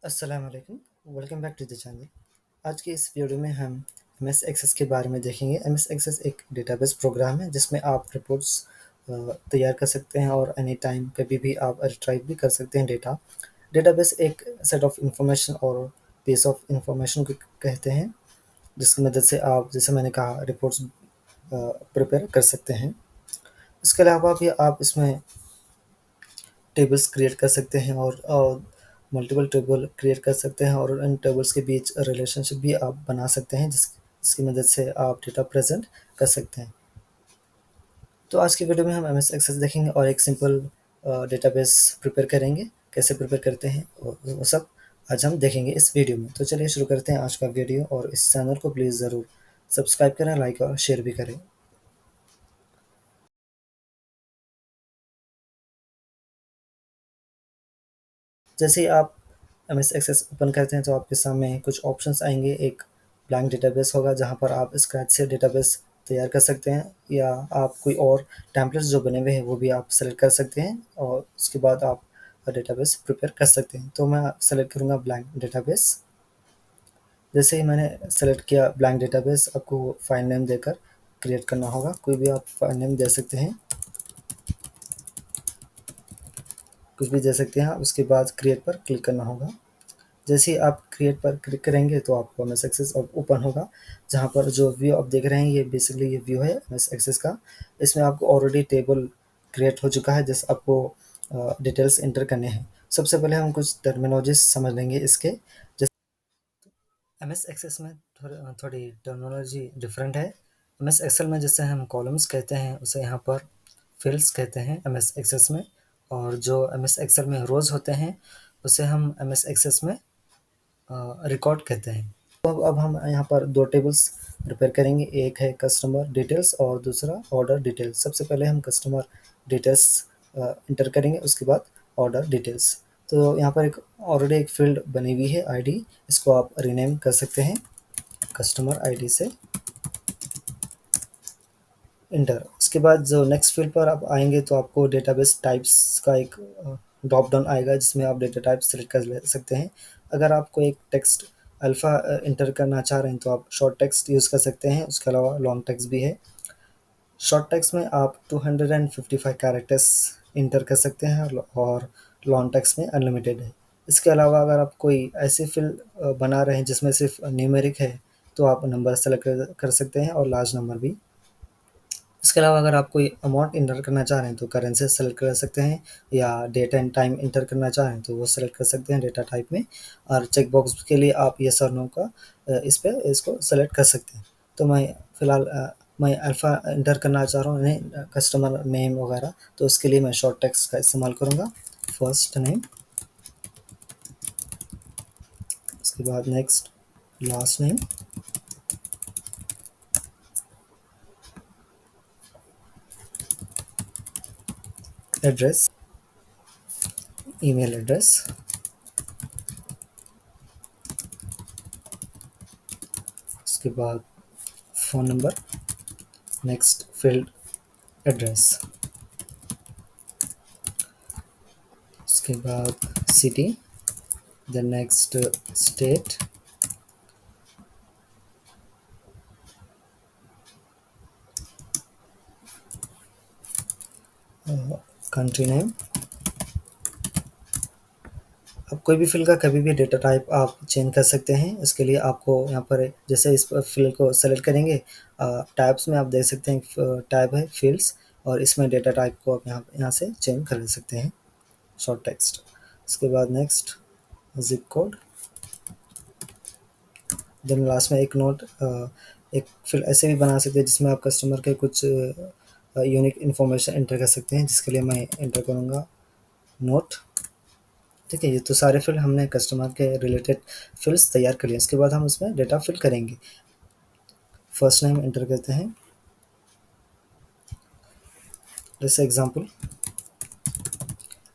अस्सलाम वालेकुम, welcome back to the channel. आज की इस वीडियो में हम एमएस एक्सेस के बारे में देखेंगे। एमएस एक्सेस एक डेटाबेस प्रोग्राम है जिसमें आप रिपोर्ट्स तैयार कर सकते हैं और एनी टाइम कभी भी आप रिट्राइव भी कर सकते हैं डेटा। डेटाबेस एक सेट ऑफ इंफॉर्मेशन और पीस ऑफ इंफॉर्मेशन को कहते हैं जिसकी मदद से आप, जैसे मैंने कहा, रिपोर्ट्स प्रिपेयर कर सकते हैं। इसके अलावा भी आप इसमें टेबल्स क्रिएट कर सकते हैं और मल्टीपल टेबल क्रिएट कर सकते हैं और इन टेबल्स के बीच रिलेशनशिप भी आप बना सकते हैं जिसकी मदद से आप डेटा प्रेजेंट कर सकते हैं। तो आज की वीडियो में हम एमएस एक्सेस देखेंगे और एक सिंपल डेटाबेस प्रिपेयर करेंगे। कैसे प्रिपेयर करते हैं और वो सब आज हम देखेंगे इस वीडियो में। तो चलिए शुरू करते हैं आज का वीडियो, और इस चैनल को प्लीज़ ज़रूर सब्सक्राइब करें, लाइक और शेयर भी करें। जैसे ही आप एमएस एक्सेस ओपन करते हैं तो आपके सामने कुछ ऑप्शंस आएंगे। एक ब्लैंक डेटाबेस होगा जहाँ पर आप स्क्रैच से डेटाबेस तैयार कर सकते हैं, या आप कोई और टेम्पलेट्स जो बने हुए हैं वो भी आप सेलेक्ट कर सकते हैं और उसके बाद आप डेटाबेस प्रिपेयर कर सकते हैं। तो मैं सेलेक्ट करूँगा ब्लैंक डेटाबेस। जैसे ही मैंने सेलेक्ट किया ब्लैंक डेटाबेस, आपको फाइल नेम देकर क्रिएट करना होगा। कोई भी आप फाइल नेम दे सकते हैं, कुछ भी दे सकते हैं आप। उसके बाद क्रिएट पर क्लिक करना होगा। जैसे ही आप क्रिएट पर क्लिक करेंगे तो आपको एम एस एक्सेस ओपन होगा, जहाँ पर जो व्यू आप देख रहे हैं ये बेसिकली ये व्यू है एम एस एक्सेस का। इसमें आपको ऑलरेडी टेबल क्रिएट हो चुका है जिस आपको डिटेल्स इंटर करने हैं। सबसे पहले हम कुछ टर्मिनोलॉजीज समझ लेंगे इसके। जैसे एम एस एक्सेस में थोड़ी टर्मिनोलॉजी डिफरेंट है। एम एस एक्सेल में जैसे हम कॉलम्स कहते हैं उसे यहाँ पर फील्ड्स कहते हैं एम एस एक्सेस में, और जो एम एस एक्सेल में रोज़ होते हैं उसे हम एम एस एक्सेस में रिकॉर्ड कहते हैं। तो अब हम यहाँ पर दो टेबल्स प्रिपेयर करेंगे। एक है कस्टमर डिटेल्स और दूसरा ऑर्डर डिटेल्स। सबसे पहले हम कस्टमर डिटेल्स इंटर करेंगे, उसके बाद ऑर्डर डिटेल्स। तो यहाँ पर एक ऑलरेडी एक फील्ड बनी हुई है आईडी, इसको आप रीनेम कर सकते हैं कस्टमर आईडी से, इंटर। उसके बाद जो नेक्स्ट फील्ड पर आप आएंगे तो आपको डेटाबेस टाइप्स का एक ड्रॉप डाउन आएगा जिसमें आप डेटा टाइप सेलेक्ट कर ले सकते हैं। अगर आपको एक टेक्स्ट अल्फ़ा इंटर करना चाह रहे हैं तो आप शॉर्ट टेक्स्ट यूज़ कर सकते हैं। उसके अलावा लॉन्ग टेक्स्ट भी है। शॉर्ट टेक्स्ट में आप 255 कैरेक्टर्स इंटर कर सकते हैं और लॉन्ग टेक्स्ट में अनलिमिटेड है। इसके अलावा अगर आप कोई ऐसे फील्ड बना रहे हैं जिसमें सिर्फ न्यूमेरिक है तो आप नंबर सेलेक्ट कर सकते हैं और लार्ज नंबर भी। इसके अलावा अगर आप कोई अमाउंट इंटर करना चाह रहे हैं तो करेंसी सेलेक्ट कर सकते हैं, या डेट एंड टाइम इंटर करना चाह रहे हैं तो वो सेलेक्ट कर सकते हैं डेटा टाइप में। और चेक बॉक्स के लिए आप येस और नो का इस पे इसको सेलेक्ट कर सकते हैं। तो मैं फ़िलहाल मैं अल्फ़ा इंटर करना चाह रहा हूँ, नहीं कस्टमर नेम वगैरह, तो उसके लिए मैं शॉर्ट टेक्स्ट का इस्तेमाल करूँगा। फर्स्ट नेम, उसके बाद next last name, address, email address, उसके बाद phone number, next field address, उसके बाद city, the next state, country name। अब कोई भी फील्ड का कभी भी डेटा टाइप आप चेंज कर सकते हैं। इसके लिए आपको यहाँ पर जैसे इस फील्ड को सेलेक्ट करेंगे, टैब्स में आप देख सकते हैं टैब है फील्ड्स, और इसमें डेटा टाइप को आप यहाँ से चेंज कर सकते हैं, शॉर्ट टेक्स्ट। उसके बाद next zip code, then last में एक नोट। एक फील्ड ऐसे भी बना सकते हैं जिसमें आप कस्टमर के कुछ यूनिक इन्फॉर्मेशन एंटर कर सकते हैं, जिसके लिए मैं एंटर करूँगा नोट। ठीक है, ये तो सारे फील्ड हमने कस्टमर के रिलेटेड फील्ड्स तैयार कर लिए। इसके बाद हम उसमें डेटा फिल करेंगे। फर्स्ट नेम एंटर करते हैं, जैसे एग्जांपल।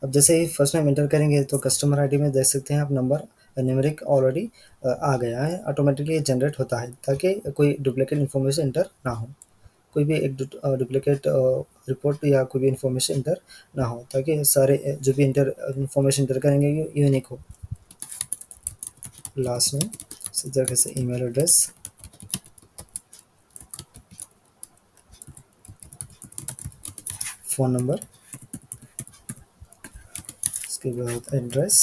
अब जैसे ही फर्स्ट नेम एंटर करेंगे तो कस्टमर आईडी में देख सकते हैं आप नंबर न्यूमेरिक ऑलरेडी आ गया है, ऑटोमेटिकली जनरेट होता है ताकि कोई डुप्लीकेट इन्फॉर्मेशन एंटर ना हो। कोई भी एक डुप्लीकेट रिपोर्ट या कोई भी इन्फॉर्मेशन इंटर ना हो, ताकि सारे जो भी इंटर इन्फॉर्मेशन इंटर करेंगे ये यूनिक हो। लास्ट नेम, इसी तरीके से ईमेल एड्रेस, फ़ोन नंबर, इसके बाद address,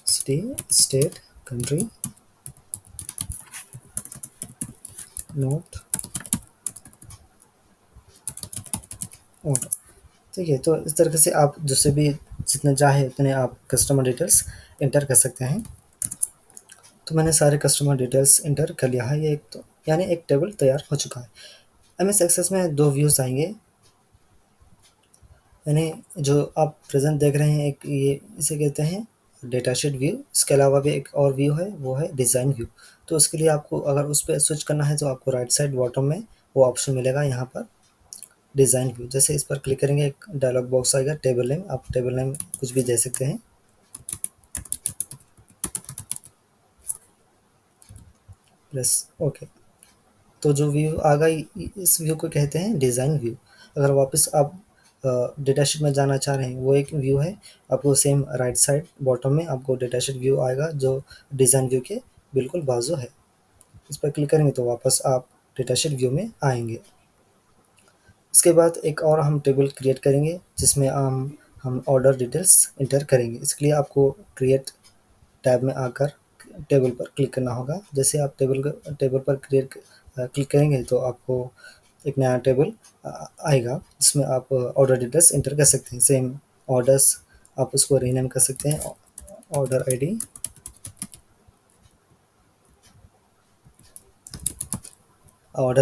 city, state, country, note, order. ठीक है, तो इस तरीके से आप जिससे भी जितने चाहे उतने आप कस्टमर डिटेल्स इंटर कर सकते हैं। तो मैंने सारे कस्टमर डिटेल्स इंटर कर लिया है, ये एक तो यानी एक टेबल तैयार हो चुका है। एमएस एक्सेस में दो व्यूज़ आएंगे, यानी जो आप प्रेजेंट देख रहे हैं एक ये इसे कहते हैं डेटा शीट व्यू। इसके अलावा भी एक और व्यू है, वो है डिज़ाइन व्यू। तो उसके लिए आपको अगर उस पर स्विच करना है तो आपको राइट साइड बॉटम में वो ऑप्शन मिलेगा यहाँ पर डिज़ाइन व्यू। जैसे इस पर क्लिक करेंगे एक डायलॉग बॉक्स आएगा, टेबल नेम, आप टेबल नेम कुछ भी दे सकते हैं, प्लस ओके। तो जो व्यू आ गई, इस व्यू को कहते हैं डिज़ाइन व्यू। अगर वापस आप डेटा शीट में जाना चाह रहे हैं, वो एक व्यू है, आपको सेम राइट साइड बॉटम में आपको डेटा शीट व्यू आएगा जो डिज़ाइन व्यू के बिल्कुल बाजू है। इस पर क्लिक करेंगे तो वापस आप डेटा शीट व्यू में आएंगे। इसके बाद एक और हम टेबल क्रिएट करेंगे जिसमें हम ऑर्डर डिटेल्स इंटर करेंगे। इसके लिए आपको क्रिएट टैब में आकर टेबल पर क्लिक करना होगा। जैसे आप टेबल पर क्लिक करेंगे तो आपको एक नया टेबल आएगा जिसमें आप ऑर्डर डिटेल्स इंटर कर सकते हैं। सेम ऑर्डर्स आप उसको रीनेम कर सकते हैं, ऑर्डर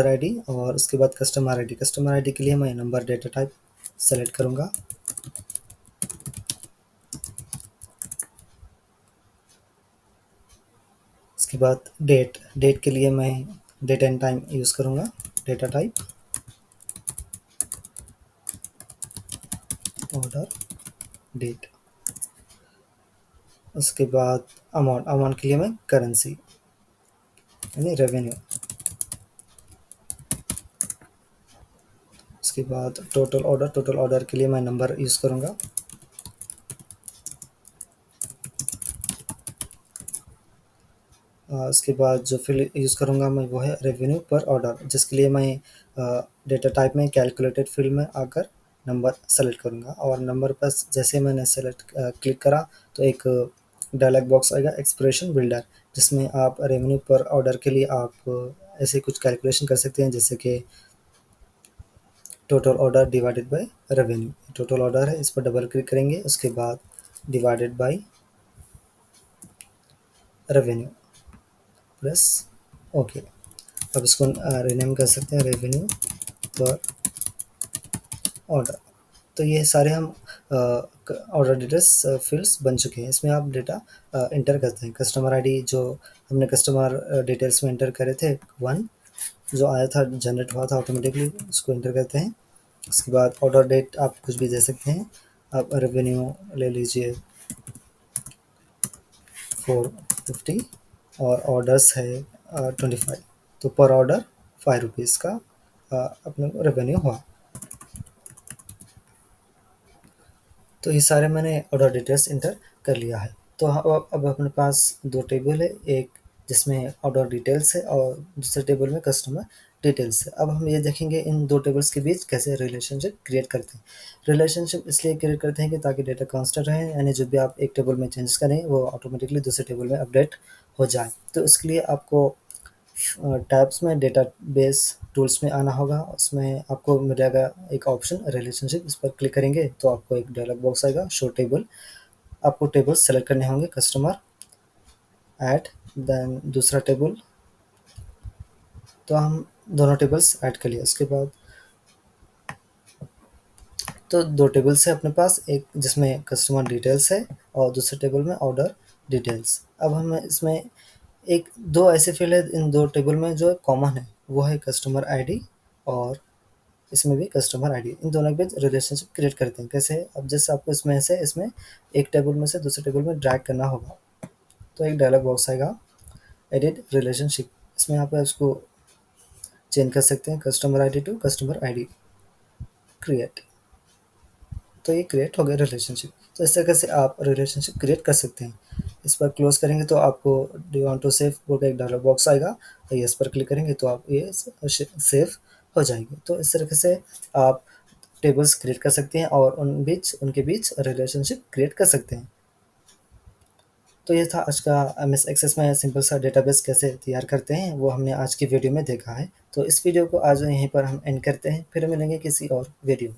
आईडी, और उसके बाद कस्टमर आईडी। कस्टमर आईडी के लिए मैं नंबर डेटा टाइप सेलेक्ट करूँगा। इसके बाद डेट के लिए मैं डेट एंड टाइम यूज़ करूँगा, डेटा टाइप, ऑर्डर, डेट। उसके बाद अमाउंट के लिए मैं करेंसी यानी रेवेन्यू। उसके बाद टोटल ऑर्डर के लिए मैं नंबर यूज़ करूँगा। उसके बाद जो फिल यूज़ करूँगा मैं वो है रेवेन्यू पर ऑर्डर, जिसके लिए मैं डेटा टाइप में कैलकुलेटेड फील्ड में आकर नंबर सेलेक्ट करूँगा। और नंबर पर जैसे मैंने क्लिक करा तो एक डायलॉग बॉक्स आएगा एक्सप्रेशन बिल्डर, जिसमें आप रेवेन्यू पर ऑर्डर के लिए आप ऐसे कुछ कैलकुलेशन कर सकते हैं, जैसे कि total order divided by revenue. Total order है, इस पर डबल क्लिक करेंगे, उसके बाद divided by revenue, plus okay. अब इसको रीनेम कर सकते हैं रेवेन्यू पर ऑर्डर। तो ये सारे हम ऑर्डर डिटेल्स फील्ड्स बन चुके हैं। इसमें आप डेटा इंटर करते हैं। कस्टमर आईडी जो हमने कस्टमर डिटेल्स में इंटर करे थे, वन जो आया था जनरेट हुआ था ऑटोमेटिकली, उसको इंटर करते हैं। उसके बाद ऑर्डर डेट आप कुछ भी दे सकते हैं। आप रेवेन्यू ले लीजिए 450 और ऑर्डर्स है 25, तो पर ऑर्डर 5 रुपीज़ का अपने को रेवेन्यू हुआ। तो ये सारे मैंने ऑर्डर डिटेल्स इंटर कर लिया है। तो अब अपने पास दो टेबल है, एक जिसमें ऑर्डर डिटेल्स है और दूसरे टेबल में कस्टमर डिटेल्स है। अब हम ये देखेंगे इन दो टेबल्स के बीच कैसे रिलेशनशिप क्रिएट करते हैं। रिलेशनशिप इसलिए क्रिएट करते हैं कि ताकि डेटा कांस्टेंट रहे, यानी जब भी आप एक टेबल में चेंज करें वो ऑटोमेटिकली दूसरे टेबल में अपडेट हो जाए। तो इसके लिए आपको टैब्स में डेटाबेस टूल्स में आना होगा। उसमें आपको मिलेगा एक ऑप्शन रिलेशनशिप, इस पर क्लिक करेंगे तो आपको एक डायलॉग बॉक्स आएगा शो टेबल। आपको टेबल्स सेलेक्ट करने होंगे, कस्टमर, ऐड, देन दूसरा टेबल। तो हम दोनों टेबल्स ऐड कर लिया। उसके बाद तो दो टेबल्स है अपने पास, एक जिसमें कस्टमर डिटेल्स है और दूसरे टेबल में ऑर्डर डिटेल्स। अब हम इसमें एक दो ऐसे फील्ड है इन दो टेबल में जो कॉमन है, वो है कस्टमर आईडी, और इसमें भी कस्टमर आईडी। इन दोनों के बीच रिलेशनशिप क्रिएट करते हैं कैसे। अब जैसे आपको इसमें एक टेबल में से दूसरे टेबल में ड्रैग करना होगा, तो एक डायलॉग बॉक्स आएगा एडिट रिलेशनशिप। इसमें आप उसको चेंज कर सकते हैं, customer ID to customer ID, create. तो ये क्रिएट हो गया रिलेशनशिप। तो इस तरीके से आप रिलेशनशिप क्रिएट कर सकते हैं। इस पर क्लोज़ करेंगे तो आपको do you want to save बोल के एक डायलॉग बॉक्स आएगा, और येस पर क्लिक करेंगे तो आप ये सेव हो जाएगी। तो इस तरीके से आप टेबल्स क्रिएट कर सकते हैं और उनके बीच रिलेशनशिप क्रिएट कर सकते हैं। तो ये था आज का एमएस एक्सेस में सिंपल सा डेटाबेस कैसे तैयार करते हैं, वो हमने आज की वीडियो में देखा है। तो इस वीडियो को आज यहीं पर हम एंड करते हैं, फिर मिलेंगे किसी और वीडियो में।